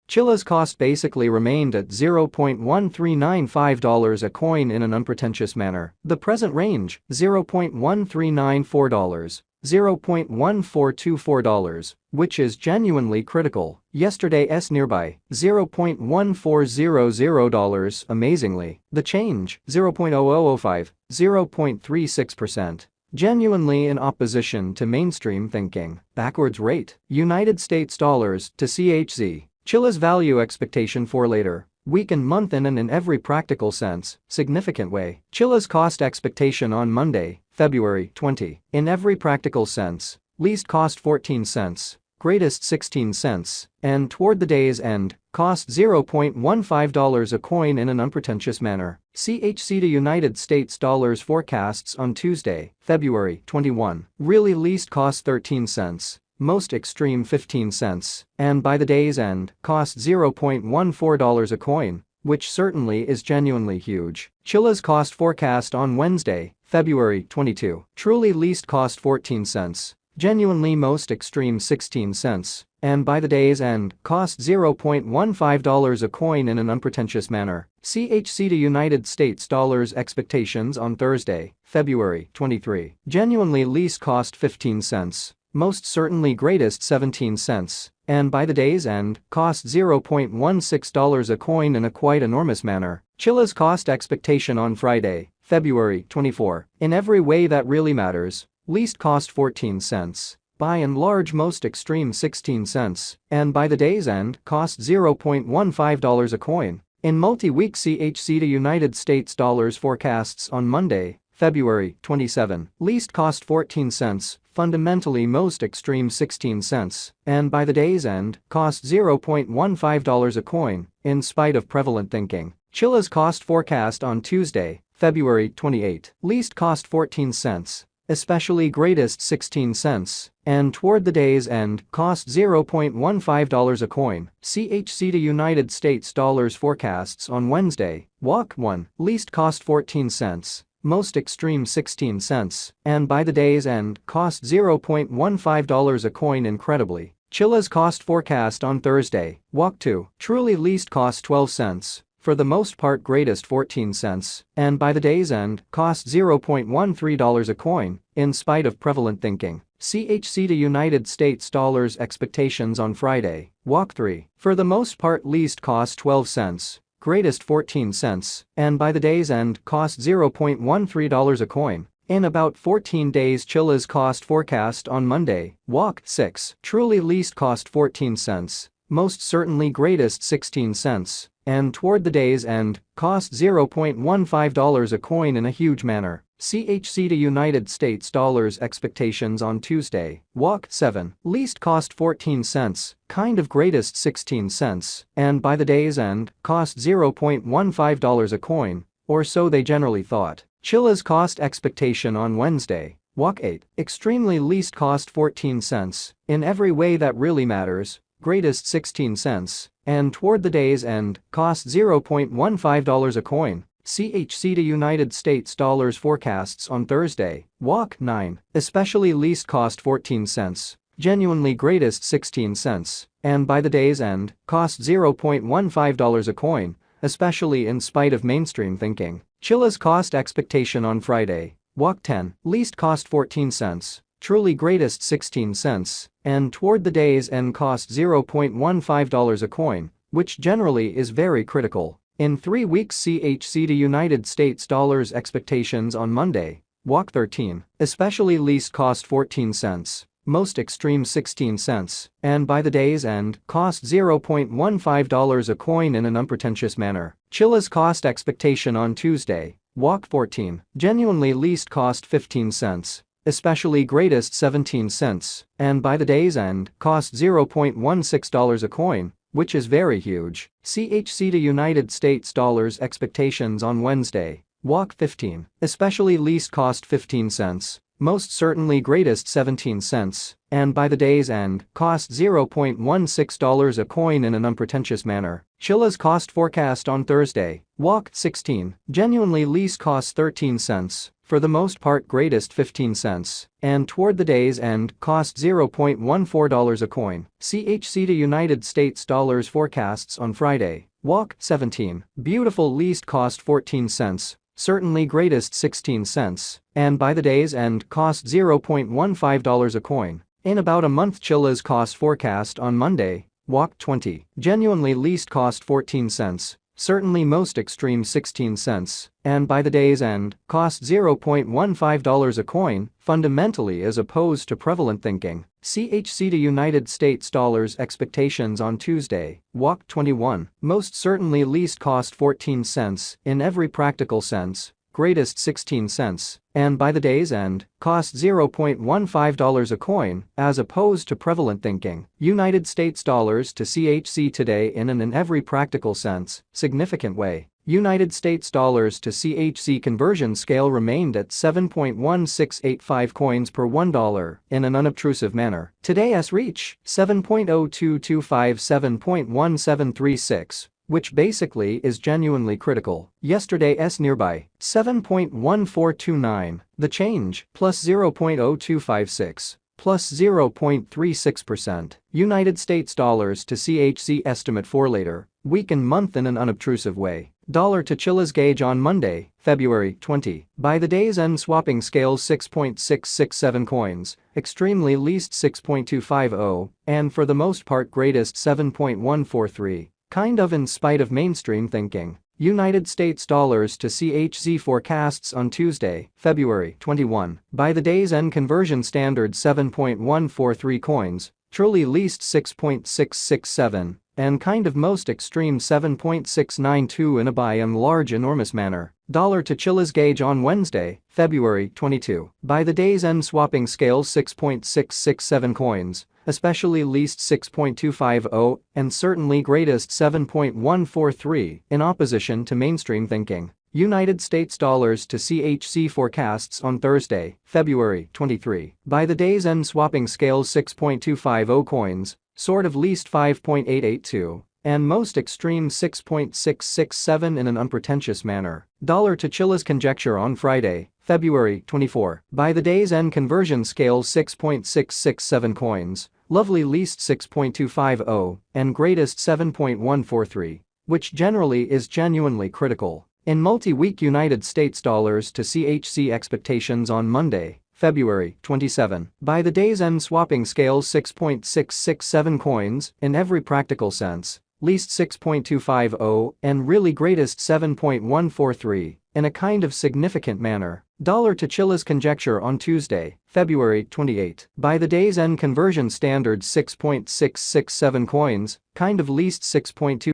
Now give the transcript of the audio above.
Chiliz cost basically remained at $0.1395 a coin in an unpretentious manner. The present range, $0.1394, $0.1424, which is genuinely critical. Yesterday's nearby, $0.1400. Amazingly, the change, 0.0005, 0.36%. Genuinely in opposition to mainstream thinking. Backwards rate, United States dollars to CHZ. Chiliz value expectation for later, week and month in every practical sense, significant way. Chiliz cost expectation on Monday, February 20. In every practical sense, least cost 14 cents, greatest 16 cents, and toward the day's end, cost $0.15 a coin in an unpretentious manner. CHZ to United States dollars forecasts on Tuesday, February 21. Really least cost 13 cents. Most extreme 15 cents, and by the day's end, cost $0.14 a coin, which certainly is genuinely huge. Chiliz cost forecast on Wednesday, February 22. Truly least cost 14 cents, genuinely most extreme 16 cents, and by the day's end, cost $0.15 a coin in an unpretentious manner. CHZ to United States dollars expectations on Thursday, February 23. Genuinely least cost 15 cents. Most certainly greatest 17 cents, and by the day's end, cost $0.16 a coin in a quite enormous manner. Chiliz cost expectation on Friday, February 24. In every way that really matters, least cost 14 cents, by and large most extreme 16 cents, and by the day's end, cost $0.15 a coin. In multi-week CHZ to United States dollars forecasts on Monday, February 27. Least cost 14 cents, fundamentally most extreme 16 cents, and by the day's end, cost $0.15 a coin, in spite of prevalent thinking. Chiliz cost forecast on Tuesday, February 28. Least cost 14 cents, especially greatest 16 cents, and toward the day's end, cost $0.15 a coin. CHZ to United States dollars forecasts on Wednesday, Walk 1. Least cost 14 cents. Most extreme 16 cents, and by the day's end, cost $0.15 a coin. Incredibly, Chiliz cost forecast on Thursday, Walk 2. Truly least cost 12 cents, for the most part greatest 14 cents, and by the day's end, cost $0.13 a coin, in spite of prevalent thinking. CHZ to United States dollars expectations on Friday, Walk 3. For the most part least cost 12 cents. Greatest 14 cents, and by the day's end, cost $0.13 a coin. In about 14 days Chiliz cost forecast on Monday, Walk 6. Truly least cost 14 cents, most certainly greatest 16 cents, and toward the day's end, cost $0.15 a coin in a huge manner. CHZ to United States dollars expectations on Tuesday, Walk 7. Least cost 14 cents, kind of greatest 16 cents, and by the day's end, cost $0.15 a coin, or so they generally thought. Chiliz cost expectation on Wednesday, Walk 8. Extremely least cost 14 cents, in every way that really matters, greatest 16 cents, and toward the day's end, cost $0.15 a coin. CHZ to United States dollars forecasts on Thursday, Walk 9. Especially least cost 14 cents, genuinely greatest 16 cents, and by the day's end, cost $0.15 a coin, especially in spite of mainstream thinking. Chiliz cost expectation on Friday, Walk 10. Least cost 14 cents, truly greatest 16 cents, and toward the day's end cost $0.15 a coin, which generally is very critical. In 3 weeks CHZ to United States dollars expectations on Monday, Walk 13. Especially least cost 14 cents, most extreme 16 cents, and by the day's end, cost $0.15 a coin in an unpretentious manner. Chiliz cost expectation on Tuesday, Walk 14. Genuinely least cost 15 cents, especially greatest 17 cents, and by the day's end, cost $0.16 a coin, which is very huge. CHZ to United States dollars expectations on Wednesday, Walk 15. Especially least cost 15 cents, most certainly greatest 17 cents, and by the day's end, cost $0.16 a coin in an unpretentious manner. Chiliz cost forecast on Thursday, Walk 16. Genuinely least cost 13 cents, for the most part greatest 15 cents, and toward the day's end cost $0.14 a coin. CHC to United States dollars forecasts on Friday. Walk 17, beautiful least cost 14 cents, certainly greatest 16 cents, and by the day's end cost $0.15 a coin. In about a month. Chiliz cost forecast on Monday. Walk 20, genuinely least cost 14 cents, certainly most extreme 16 cents, and by the day's end cost $0.15 a coin, fundamentally as opposed to prevalent thinking. CHC to United States dollars expectations on Tuesday. Walk 21, most certainly least cost 14 cents in every practical sense, greatest 16 cents, and by the day's end cost $0.15 a coin as opposed to prevalent thinking. United States dollars to CHC today in an in every practical sense, significant way. United States dollars to CHC conversion scale remained at 7.1685 coins per $1 in an unobtrusive manner. Today's reach 7.0225 7.1736. Which basically is genuinely critical. Yesterday's nearby 7.1429, the change plus 0.0256 plus 0.36%. United States dollars to CHC estimate for later weekend month in an unobtrusive way. Dollar to Chiliz gauge on Monday, February 20. By the day's end swapping scale 6.667 coins, extremely least 6.250, and for the most part greatest 7.143. Kind of in spite of mainstream thinking. United States dollars to CHC forecasts on Tuesday, February 21. By the day's end conversion standard 7.143 coins, truly least 6.667, and kind of most extreme 7.692 in a by and large enormous manner. Dollar to Chiliz gauge on Wednesday, February 22. By the day's end swapping scale 6.667 coins, especially least 6.250 and certainly greatest 7.143 in opposition to mainstream thinking. United States dollars to CHC forecasts on Thursday, February 23. By the day's end swapping scale 6.250 coins, sort of least 5.882, and most extreme 6.667 in an unpretentious manner. Dollar to Chiliz conjecture on Friday, February 24. By the day's end conversion scale 6.667 coins, lovely least 6.250 and greatest 7.143, which generally is genuinely critical. In multi-week United States dollars to CHC expectations on Monday, February 27. By the day's end swapping scale 6.667 coins in every practical sense, least 6.250 and really greatest 7.143 in a kind of significant manner. Dollar to Chiliz conjecture on Tuesday, February 28. By the day's end conversion standard 6.667 coins, kind of least 6.2